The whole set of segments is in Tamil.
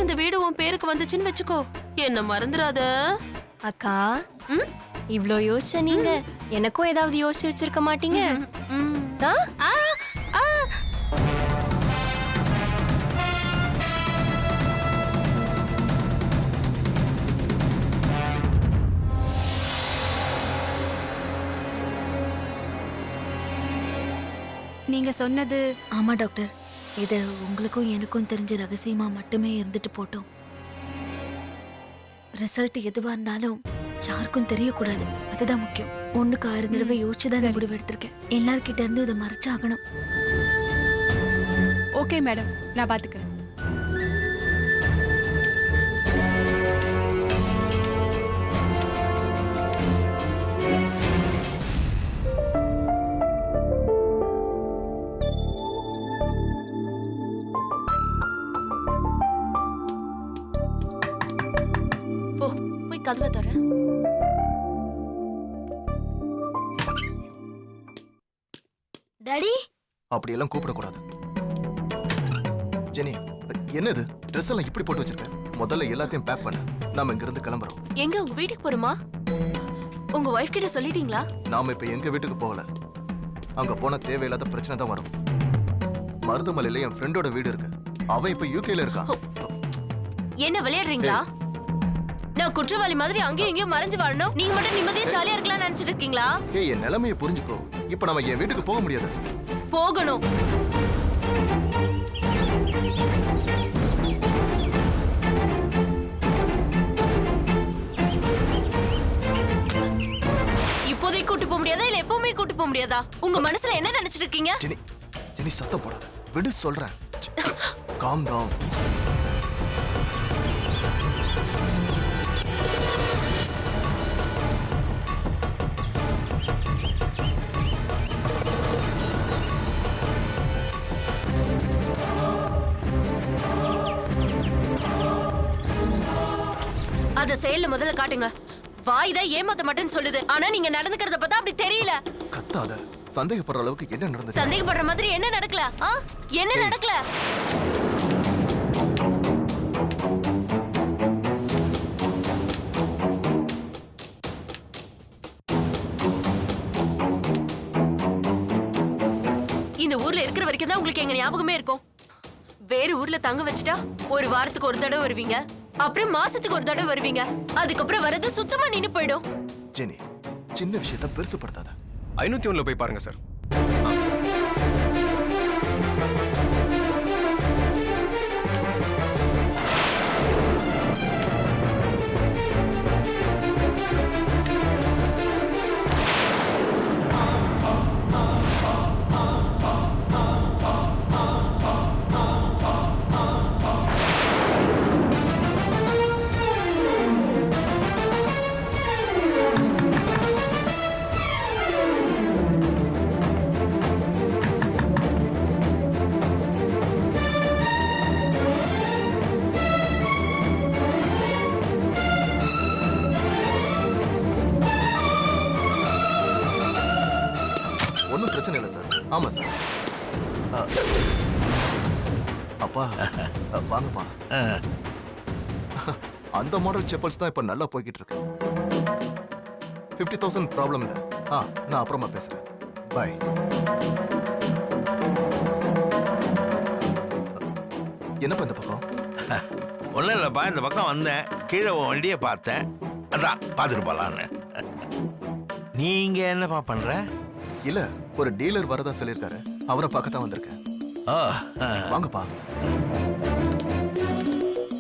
இந்த வீடு உன் பேருக்கு வந்துச்சுன்னு வச்சுக்கோ, என்ன மறந்துடாத. அக்கா, இவ்ளோ யோசிச்ச நீங்க எனக்கும் ஏதாவது யோசிச்சு வச்சிருக்க மாட்டீங்க? ஆ? ஆ, ஆ. நீங்க சொன்னது ஆமா டாக்டர், இது உங்களுக்கும் எனக்கும் தெரிஞ்ச ரகசியமா மட்டுமே இருந்துட்டு போட்டோம். ரிசல்ட் எதுவா இருந்தாலும் யாருக்கும் தெரியக்கூடாது, அதுதான் முக்கியம். 1க்கு 1000 தடவை யோசிச்சுதான் இந்த முடிவு எடுத்திருக்கேன். எல்லார்கிட்ட இருந்து இதை மறைச்சாகணும். ஓகே மேடம், நான் பாத்துக்கிறேன். போ, போய் கதவை தர. டாடி, அப்படியெல்லாம் கூப்பிடக்கூடாது. ஜெனி, என்னது ட்ரெஸ் எல்லாம் இப்படி போட்டு வச்சிருக்க? முதல்ல எல்லாத்தையும் பேக் பண்ண, நாம இங்க இருந்து கிளம்புறோம். எங்க உங்க வீட்டுக்கு போறோமா? உங்க வைஃப் கிட்ட சொல்லிட்டீங்களா? நாம இப்ப எங்க வீட்டுக்கு போகல. அங்க போனா தேவையில்லாத பிரச்சனை தான் வரும். மருதமலையில என் ஃப்ரெண்டோட வீடு இருக்கு. அவன் இப்ப யூகேல இருக்கான். என்ன விளையாடுறீங்களா? நான் குற்றவாளி மாதிரி அங்கேயும் இங்கேயும் மறைஞ்சு வாழணும், நீங்க மட்டும் நிம்மதியா ஜாலியா இருக்கலாம்னு நினைச்சிட்டு இருக்கீங்களா? ஏய், என் நிலைமையை புரிஞ்சுக்கோ. இப்ப நம்ம என் வீட்டுக்கு போக முடியாது. போகணும். இப்போதைக்கு கூட்டு போக முடியாதா, இல்ல எப்பவுமே கூட்டு போக முடியாதா? உங்க மனசுல என்ன நினைச்சிட்டு இருக்கீங்க? ஜெனி, ஜெனி சத்தம் போடாத. விடு சொல்றேன். Calm down. அத செயல்ல முதல்ல காட்டுங்க. வாய் தான் ஏமாத்த மாட்டேன்னு சொல்லுது, ஆனா நீங்க நடந்துக்கிறத பார்த்தா அப்படி தெரியல. கத்தாத. சந்தேகப்படுற அளவுக்கு என்ன நடந்துச்சு? சந்தேகப்படுற மாதிரி என்ன நடக்கல? என்ன நடக்கல? இந்த ஊர்ல இருக்கிற வரைக்கும் தான் உங்களுக்கு எங்க ஞாபகமே இருக்கும். வேற ஊர்ல தங்க வச்சுட்டா ஒரு வாரத்துக்கு ஒரு தடவை வருவீங்க, அப்புறம் மாசத்துக்கு ஒரு தடவை வருவீங்க, அதுக்கப்புறம் வரது சுத்தமா நின்னு போயிடும். ஜெனி, சின்ன விஷயத்தை பெருசுப்படுத்தாத. 501 போய் பாருங்க சார். ஒன்றும் பிரச்சனை இல்லை சார். ஆமா சார். அப்பா, வாங்கப்பா. அந்த மாடல் செப்பல்ஸ் தான் இப்ப நல்லா போய்கிட்டு இருக்கு. 50,000 ப்ராப்ளம் இல்லை. நான் அப்புறமா பேசுறேன். பாய். என்னப்பா இந்த பக்கம்? ஒன்றும் இல்லைப்பா, இந்த பக்கம் வந்தேன், கீழே உன் வண்டியை பார்த்தேன், அதான் பார்த்துட்டு போகலான்னு. நீங்க என்னப்பா பண்ற? இல்ல, ஒரு டீலர் வரதா சொல்லியிருக்காரு, அவரை பார்க்க தான் வந்திருக்கேன். வாங்கப்பா,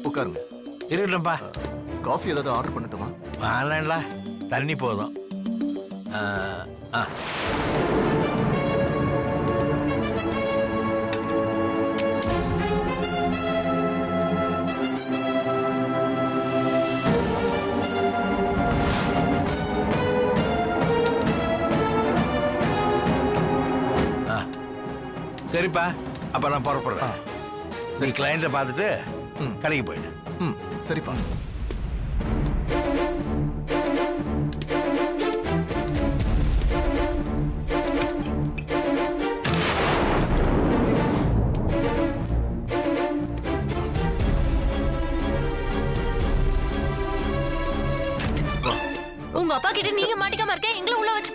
உட்காருங்க. இருக்கட்டும்ப்பா. காஃபி ஏதாவது ஆர்டர் பண்ணட்டுமா? வேணாம்ல, தண்ணி போதும். சரிப்பா, அப்ப நான் புறப்படுறேன். சரி, கிளைண்ட்டை பார்த்துட்டு கடைக்கு போயிடு. சரிப்பா.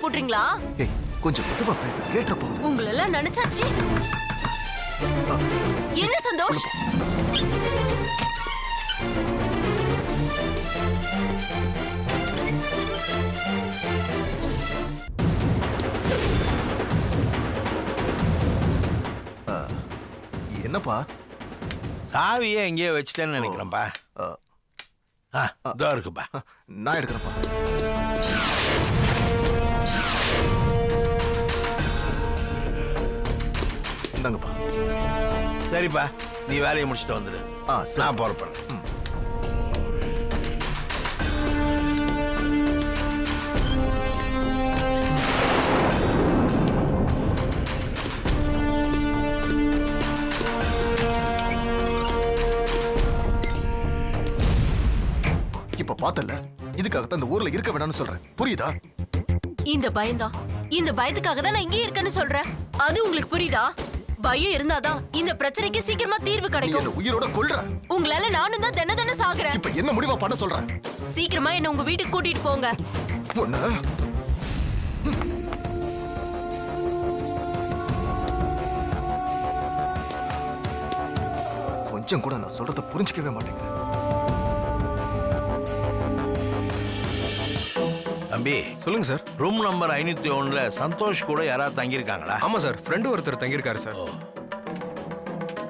போடுறீங்களா? ஏய் கொஞ்சம் மெதுவா பேச கேட்ட போகுது. உங்களெல்லாம் நினைச்சாச்சு. என்ன சந்தோஷ்? என்னப்பா? சாவியே எங்கேயோ வச்சுட்டேன்னு நினைக்கிறேன்ப்பா. ஆ, இதோ இருக்குப்பா. நான் எடுக்கிறேன்ப்பா. இந்தாங்கப்பா. சரிப்பா, நீ வேலையை முடிச்சுட்டு வந்துடு. சரி. நான் புறப்படுறேன். இப்ப பார்த்தல, இதுக்காகத்தான் இந்த ஊர்ல இருக்க வேணாம்னு சொல்றேன். புரியுதா? இந்த பயம்தான். இந்த பயத்துக்காக தான் நான் இங்கே இருக்கேன்னு சொல்றேன். அது உங்களுக்கு புரியுதா? பயம் இருந்தாதான் இந்த பிரச்சனைக்கு சீக்கிரமா தீர்வு நீ கிடைக்கும். என்ன உயிரோட கொல்ற. உங்களால நானும் தான் தின சாகுறேன். இப்ப என்ன முடிவா பண்ண சொல்ற? சீக்கிரமா என்ன உங்க வீட்டுக்கு கூட்டிட்டு போங்க. பொண்ணு கொஞ்சம் கூட நான் சொல்றத புரிஞ்சுக்கவே மாட்டேங்கிறேன். தம்பி, சொல்லுங்க சார். ரூம் நம்பர் 501ல சந்தோஷ் கூட யாராவது தங்கியிருக்காங்களா? ஆமா சார், ஃப்ரெண்டு ஒருத்தர் தங்கியிருக்காரு சார்.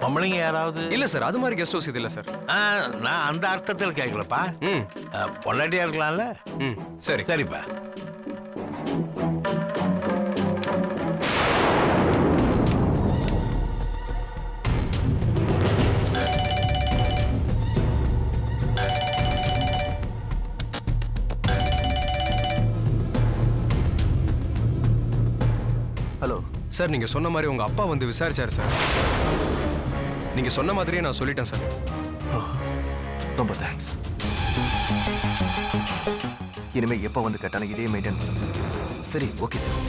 பொம்பளைங்க யாராவது? இல்ல சார், அது மாதிரி கெஸ்ட் ஹவுஸ் இது இல்ல சார். நான் அந்த அர்த்தத்தில் கேட்கலப்பா. ம் பொண்டாட்டியா இருக்கலாம்ல? ம் சரி. சரிப்பா. ஹலோ சார், நீங்க சொன்ன மாதிரி உங்க அப்பா வந்து விசாரிச்சாரு சார். நீங்க சொன்ன மாதிரியே நான் சொல்லிட்டேன் சார். ரொம்ப தேங்க்ஸ். இனிமே எப்ப வந்து கேட்டாலும் இதே மெயின்டைன் பண்ணுங்க. சரி, ஓகே சார்.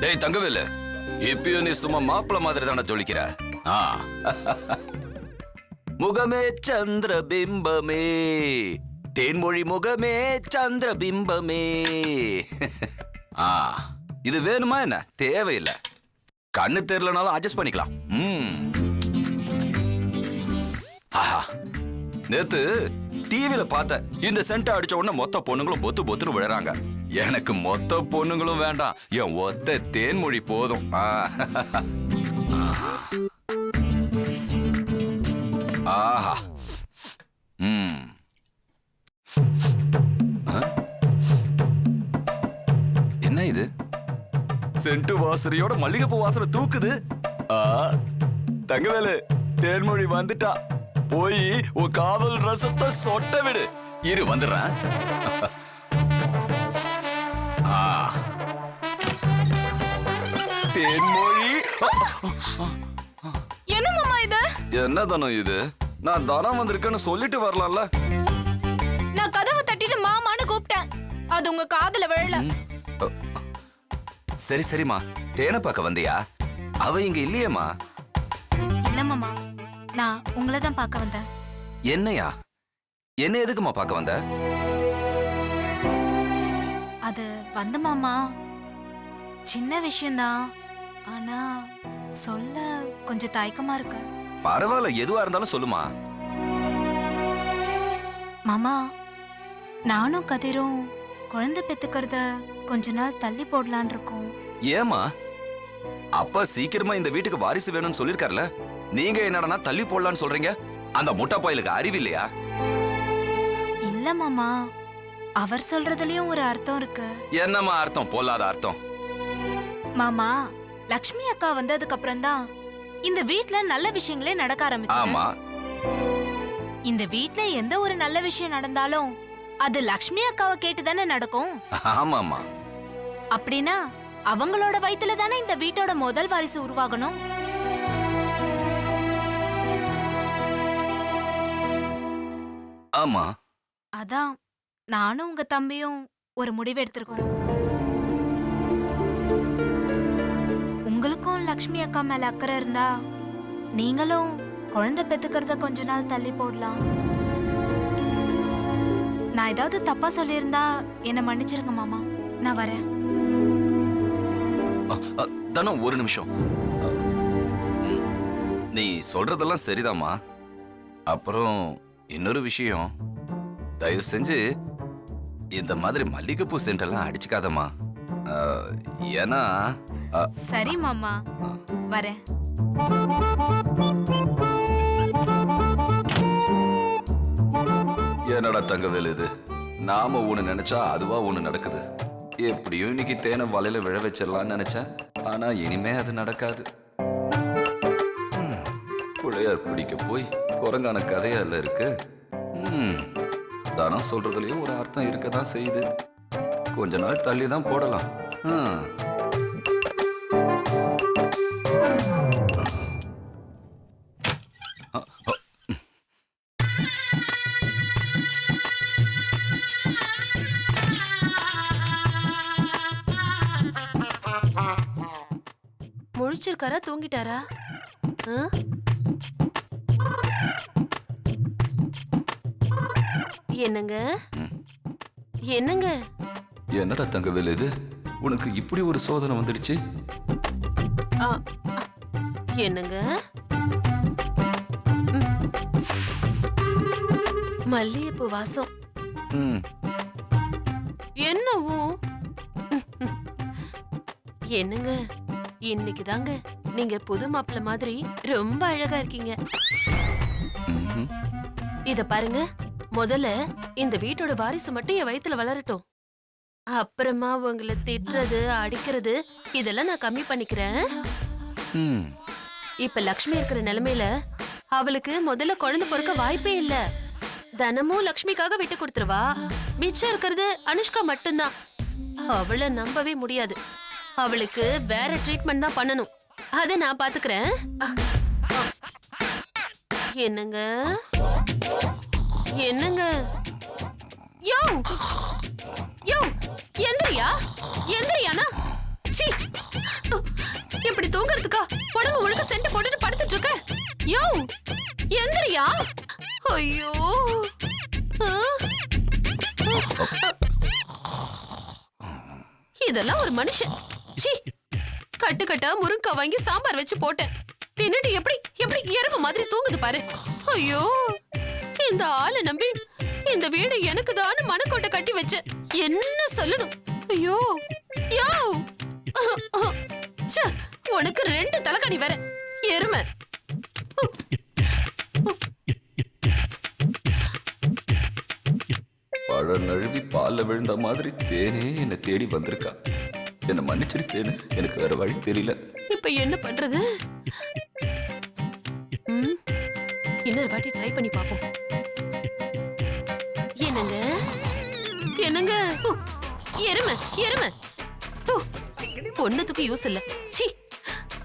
டேய் தங்கவேலு, இப்பயும் நீ சும்மா மாப்பிள மாதிரி தானே ஜொலிக்கிற. முகமே சந்திர பிம்பமே, தேன்மொழி முகமே சந்திர பிம்பமே. இது வேணுமா என்ன? தேவையில்லை. கண்ணு தெரியலனாலும் அட்ஜஸ்ட் பண்ணிக்கலாம். ஆஹா, நேத்து டிவில பார்த்தேன். இந்த சென்ட் அடிச்ச உடனே மொத்த பொண்ணுங்களும் பொத்து பொத்துன்னு விழுறாங்க. எனக்கு மொத்த பொண்ணுங்களும் வேண்டாம், என் ஒத்த தேன்மொழி போதும். ஆஹா. என்ன இது? சென்ட் வாசனையோட மல்லிகைப்பூ வாசனை தூக்குது. தங்கவேலு, தேன்மொழி வந்துட்டா. போய் உன் காதல் ரசத்தை சொட்ட விடு. இரு வந்துடுறேன். தேன்மொழி. என்ன மாமா இது? என்ன தனம் இது? நான் தனம் வந்திருக்கேன்னு சொல்லிட்டு வரலாம்ல. நான் கதவை தட்டிட்டு மாமான்னு கூப்பிட்டேன். அது உங்க காதுல விழல. சரி சரிம்மா, தேனை பார்க்க வந்தியா? அவ இங்க இல்லையேம்மா. இல்ல மாமா, நான் உங்களை தான் பார்க்க வந்தேன். என்னையா? என்ன எதுக்குமா பார்க்க வந்த? அது வந்த மாமா, சின்ன விஷயம்தான். ஆனா சொல்ல கொஞ்சம் தயக்கமா இருக்கு. பரவாயில்ல, எதுவா இருந்தாலும் சொல்லுமா. மாமா, நானும் கதிரும் குழந்தை பெத்துக்கிறத கொஞ்ச நாள் தள்ளி போடலான் இருக்கோம். ஏமா? அப்பா சீக்கிரமா இந்த வீட்டுக்கு வாரிசு வேணும்னு சொல்லிருக்காருல, நீங்க என்னடனா தள்ளி போடலான்னு சொல்றீங்க? அந்த முட்டா பாயிலுக்கு அறிவு இல்லையா? இல்ல மாமா, அவர் சொல்றதுலயும் ஒரு அர்த்தம் இருக்கு. என்னம்மா அர்த்தம்? பொல்லாத அர்த்தம். மாமா, லக்ஷ்மி அக்கா வந்ததுக்கு அப்புறம் தான் இந்த வீட்ல நல்ல விஷயங்களே நடக்க ஆரம்பிச்சு. ஆமா, இந்த வீட்ல எந்த ஒரு நல்ல விஷயம் நடந்தாலும் அது லக்ஷ்மி அக்காவை கேட்டுதானே நடக்கும். ஆமாமா. அப்படின்னா அவங்களோட வயித்துல தானே இந்த வீட்டோட முதல் வாரிசு உருவாகணும். ஆமா. அதான் நானும் உங்க தம்பியும் ஒரு முடிவு எடுத்திருக்கோம். உங்களுக்கும் லக்ஷ்மி அக்கா மேல அக்கறை இருந்தா நீங்களும் குழந்தை பெத்துக்கிறத கொஞ்ச நாள் தள்ளி போடலாம். நான் ஏதாவது தப்பா சொல்லியிருந்தா என்னை மன்னிச்சிருங்க மாமா. நான் வரேன். தனம் ஒரு நிமிஷம். நீ சொல்றதெல்லாம் சரிதாம்மா. அப்புறம் இன்னொரு விஷயம், தயவு செஞ்சு இந்த மாதிரி மல்லிகைப்பூ சென்ட் எல்லாம் அடிச்சுக்காதம்மா. ஏன்னா சரி மாமா, வரேன். என்னடா தங்கவேலு இது? நாம ஒண்ணு நினைச்சா அதுவா ஒண்ணு நடக்குது. எப்படியும் இன்னைக்கு தேனை வலையில விழ வச்சிடலாம்னு நினைச்சேன். ஆனா இனிமே அது நடக்காது. பிள்ளையார் பிடிக்க போய் குரங்கான கதையால இருக்கு. தானம் சொல்றதுலயும் ஒரு அர்த்தம் இருக்கதான் செய்யுது. கொஞ்ச நாள் தள்ளி தான் போடலாம். முழிச்சிருக்காரா தூங்கிட்டாரா? என்னங்க என்னங்க? என்னடா தங்கவேலு இது? உனக்கு இப்படி ஒரு சோதனை வந்துடுச்சு? என்னங்க? மல்லிகைப்பூ வாசம். என்னவோ என்னங்க, இன்னைக்கு தாங்க நீங்க புது மாப்பிள்ள மாதிரி ரொம்ப அழகா இருக்கீங்க. இத பாருங்க, முதல்ல இந்த வீட்டோட வாரிசு மட்டும் என் வயித்துல வளரட்டும். அப்புறமா உங்களை திட்டுறது அடிக்கிறது இதெல்லாம் நான் கம்மி பண்ணிக்கிறேன். இப்ப லக்ஷ்மி இருக்கிற நிலைமையில அவளுக்கு முதல்ல குழந்தை பிறக்க வாய்ப்பே இல்ல. தினமும் லக்ஷ்மிக்காக விட்டு கொடுத்துருவா. மிச்சம் இருக்கிறது அனுஷ்கா மட்டும்தான். அவளை நம்பவே முடியாது. அவளுக்கு வேற ட்ரீட்மெண்ட் தான் பண்ணணும். அத நான் பாத்துக்கிறேன். என்னங்க என்னங்க? யோ யோ, எந்திரியா எந்திரியானா? சீ, இப்படி தூங்குறதுக்கா உடம்பு முழுக்க சென்ட் போட்டுட்டு படுத்துட்டு இருக்க? யோ எந்திரியா? ஐயோ, இதெல்லாம் ஒரு மனுஷன்? சீ, கட்டு கட்டா முருங்கா வாங்கி சாம்பார் வச்சு போட்டேன். தின்னுட்டு எப்படி எப்படி எறும்பு மாதிரி தூங்குது பாரு. ஐயோ, இந்த ஆளை நம்பி இந்த வீடு எனக்கு தான் மனக்கோட்டை கட்டி வச்ச. என்ன சொல்லணும்? ஐயோ யோ, ச்சே, உனக்கு 2 தலைகாணி வேற எருமை. பழ நழுவி பால்ல விழுந்த மாதிரி தேனே என்னை தேடி வந்திருக்கா. என்ன மன்னிச்சிரு தேனு, எனக்கு வேற வழி தெரியல. இப்ப என்ன பண்றது? இன்னொரு வாட்டி ட்ரை பண்ணி பாப்போம். என்னங்க என்னங்க? எருமை எருமை. பொண்ணுத்துக்கு யூஸ் இல்ல. சீ,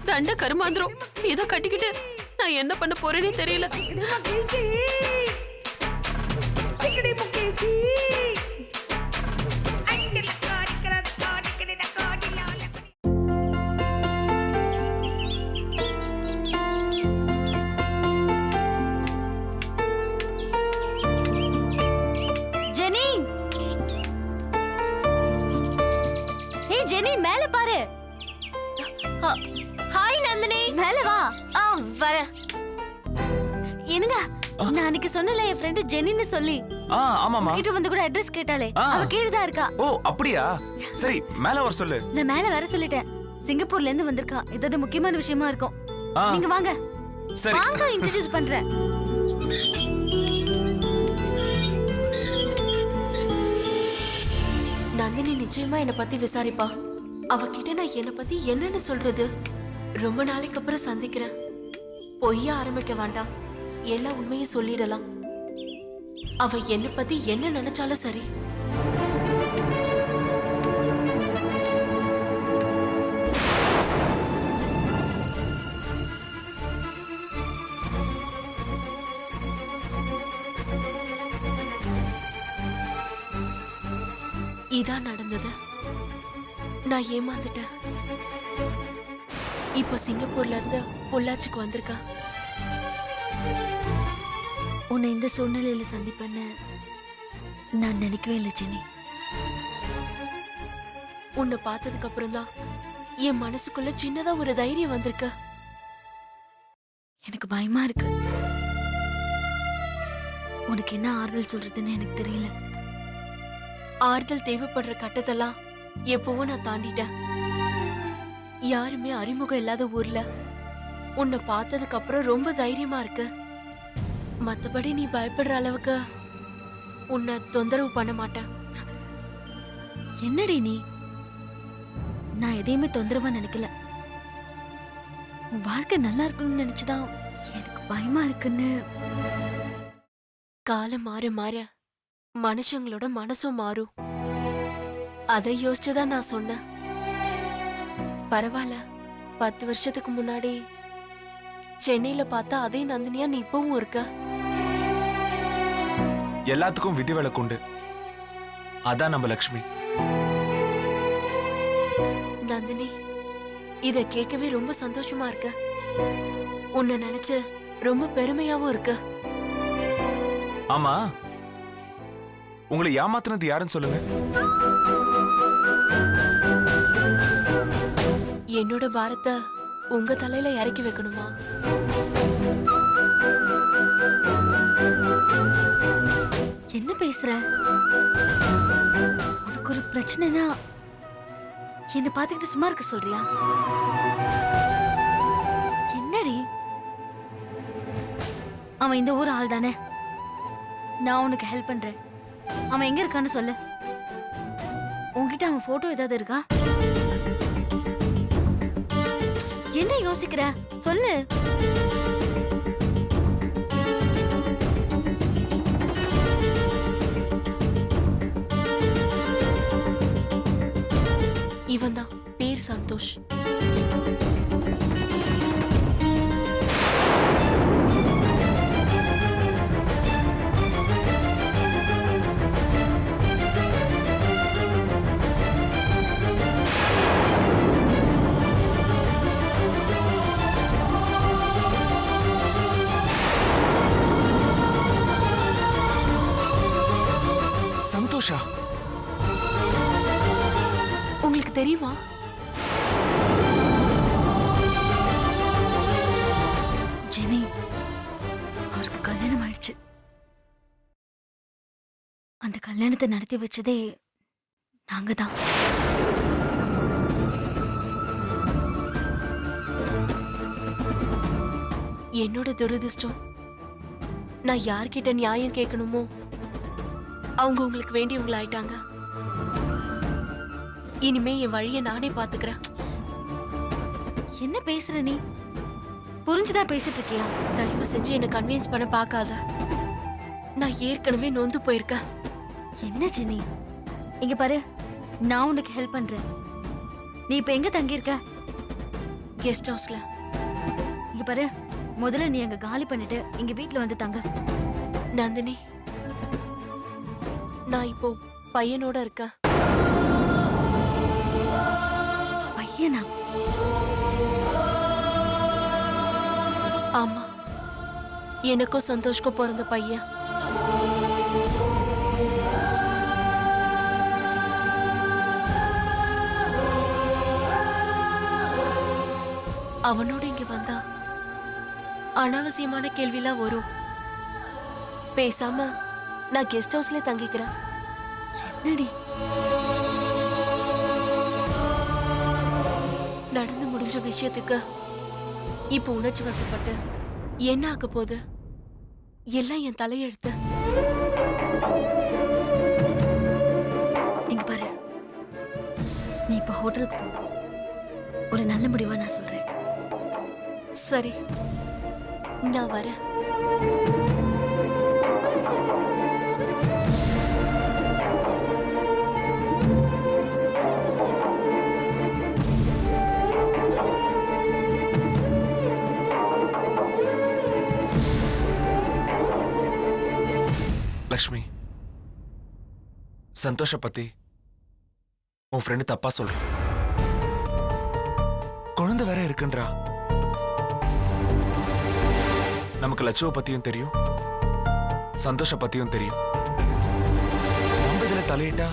தண்ட கருமாந்திரம். இத கட்டிக்கிட்டு நான் என்ன பண்ண போறேனே தெரியல. ஜெனி, ஹே ஜெனி, மேல பாரு. ஹாய் நந்தினி. மேல வா. வர. என்னங்க, நான் அன்னைக்கு சொன்னல என் ஃப்ரெண்ட் ஜெனின்னு சொல்லி. ஆமாமா. கிட்ட வந்து கூட அட்ரஸ் கேட்டாலே. அவ கீழ தான் இருக்கா. ஓ அப்படியா? சரி, மேல வர சொல்லு. நான் மேல வர சொல்லிட்டேன். சிங்கப்பூர்ல இருந்து வந்திருக்கா. ஏதாவது முக்கியமான விஷயமா இருக்கும். நீங்க வாங்க. சரி, வாங்க, இன்ட்ரோ듀ஸ் பண்றேன். நந்தினி நிச்சயமா என்ன பத்தி விசாரிப்பா. அவகிட்ட நான் என்ன பத்தி என்னன்னு சொல்றது? ரொம்ப நாளைக்கு அப்புறம் சந்திக்கிறேன். பொய்யா ஆரம்பிக்க வேண்டாம், எல்லா உண்மையும் சொல்லிடலாம். அவ என்ன பத்தி என்ன நினைச்சாலும் சரி. இதான் நடந்தது. நான் ஏமாந்துட்டேன். இப்போ சிங்கப்பூர்ல இருந்து பொள்ளாச்சிக்கு வந்திருக்கா. உன்னை இந்த சூழ்நிலையில சந்திப்பேன்னு நான் நினைக்கவே இல்லை ஜெனி. உன்னை பார்த்ததுக்கு அப்புறம் தான் என் மனசுக்குள்ள சின்னதா ஒரு தைரியம் வந்திருக்கு. எனக்கு பயமா இருக்கு. உனக்கு என்ன ஆறுதல் சொல்றதுன்னு எனக்கு தெரியல. ஆறுதல் தேவைப்படுற கட்டத்தெல்லாம் எப்பவோ நான் தாண்டிட்டேன். யாருமே அறிமுகம் இல்லாத ஊர்ல உன்னை பார்த்ததுக்கு அப்புறம் ரொம்ப தைரியமா இருக்கு. மத்தபடி நீ பயப்படுற அளவுக்கு உன்னை தொந்தரவு பண்ண மாட்டேன். என்னடி நீ? நான் எதையுமே தொந்தரவா நினைக்கல. உன் வாழ்க்கை நல்லா இருக்கணும்னு நினைச்சுதான் எனக்கு பயமா இருக்குன்னு. காலம் மாற மாற மனுஷங்களோட மனசும் மாறும். அதை யோசிச்சுதான் நான் சொன்னேன். பரவாயில்ல, 10 வருஷத்துக்கு முன்னாடி சென்னையில பார்த்தா அதே நந்தினியா நீ இப்பவும் இருக்க. எல்லாத்துக்கும் விதி விலக்கு உண்டு. அதான் நம்ம லக்ஷ்மி. நந்தினி, இத கேட்கவே ரொம்ப சந்தோஷமா இருக்க. உன்னை நினைச்சு ரொம்ப பெருமையாவும் இருக்க. ஆமா, உங்களை ஏமாத்துனது யாருன்னு சொல்லுங்க. என்னோட பாரத்தை உங்க தலையில இறக்கி வைக்கணுமா? என்ன பேசுற? உனக்கு ஒரு பிரச்சனைனா என்ன பாத்துக்கிட்டு சும்மா இருக்க சொல்றியா? என்னடி? அவன் இந்த ஊர் ஆள் தானே. நான் உனக்கு ஹெல்ப் பண்றேன். அவன் எங்க இருக்கான்னு சொல்லு. உன்கிட்ட அவன் போட்டோ ஏதாவது இருக்கா? என்ன யோசிக்கிற? சொல்லு. இவன் தான், பேர் சந்தோஷ். சந்தோஷா? உங்களுக்கு தெரியுமா? ஜெனி, அவருக்கு கல்யாணம் ஆயிடுச்சு. அந்த கல்யாணத்தை நடத்தி வச்சதே நாங்க தான். என்னோட துரதிர்ஷ்டம், நான் யார்கிட்ட நியாயம் கேட்கணுமோ அவங்க உங்களுக்கு வேண்டியவங்கள ஆயிட்டாங்க. இனிமே என் வழியை நானே பாத்துக்கிறேன். என்ன பேசுற நீ? புரிஞ்சுதான் பேசிட்டு இருக்கியா? தயவு செஞ்சு என்ன கன்வின்ஸ் பண்ண பார்க்காத. நான் ஏற்கனவே நொந்து போயிருக்கேன். என்ன ஜெனி? இங்க பாரு, நான் உனக்கு ஹெல்ப் பண்றேன். நீ இப்ப எங்க தங்கி இருக்க? கெஸ்ட் ஹவுஸ்ல. இங்க பாரு, முதல்ல நீ அங்க காலி பண்ணிட்டு இங்க வீட்ல வந்து தங்க. நந்தினி, நான் இப்போ பையனோட இருக்கேன். பையனா? ஆமா, எனக்கும் சந்தோஷ்க்கும் பிறந்த பையன். அவனோட இங்க வந்தா அனாவசியமான கேள்விலாம் வரும். பேசாம நான் கெஸ்ட் ஹவுஸ்ல தங்கிக்கிறேன். என்னடி? நடந்து முடிஞ்ச விஷயத்துக்கு இப்போ உணர்ச்சி வசப்பட்டு என்ன ஆக போகுது? எல்லாம் என் தலையெழுத்து. இங்க பாரு, நீ இப்ப ஹோட்டலுக்கு போ. ஒரு நல்ல முடிவா நான் சொல்றேன். சரி, நான் வரேன். லக்ஷ்மி, சந்தோஷ பத்தி உன் ஃப்ரெண்டு தப்பா சொல்றான். குழந்தை வேற இருக்குன்றா. நமக்கு லட்சுவ பத்தியும் தெரியும், சந்தோஷ பத்தியும் தெரியும். நம்ம இதுல தலையிட்டா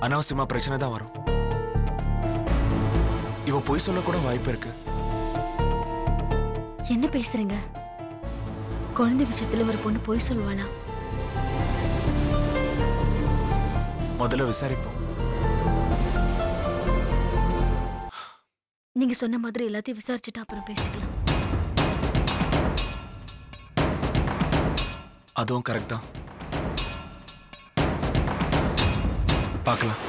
அனாவசியமா பிரச்சனை தான் வரும். இவ பொய் சொல்ல கூட வாய்ப்பு இருக்கு. என்ன பேசுறீங்க? குழந்தை விஷயத்துல ஒரு பொண்ணு போய் சொல்லுவாளா? முதல்ல விசாரிப்போம். நீங்க சொன்ன மாதிரி எல்லாத்தையும் விசாரிச்சுட்டு அப்புறம் பேசிக்கலாம். அதுவும் கரெக்ட் தான். பார்க்கலாம்.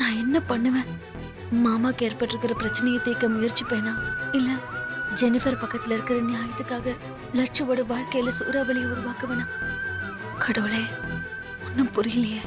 நான் என்ன பண்ணுவேன்? மாமாக்கு ஏற்பட்டிருக்கிற பிரச்சனையை தீர்க்க முயற்சிப்பேனா, இல்ல ஜெனிஃபர் பக்கத்துல இருக்கிற நியாயத்துக்காக லட்சுவோட வாழ்க்கையில சூறாவளியை உருவாக்குவேனா? கடவுளே, ஒன்னும் புரியலையே.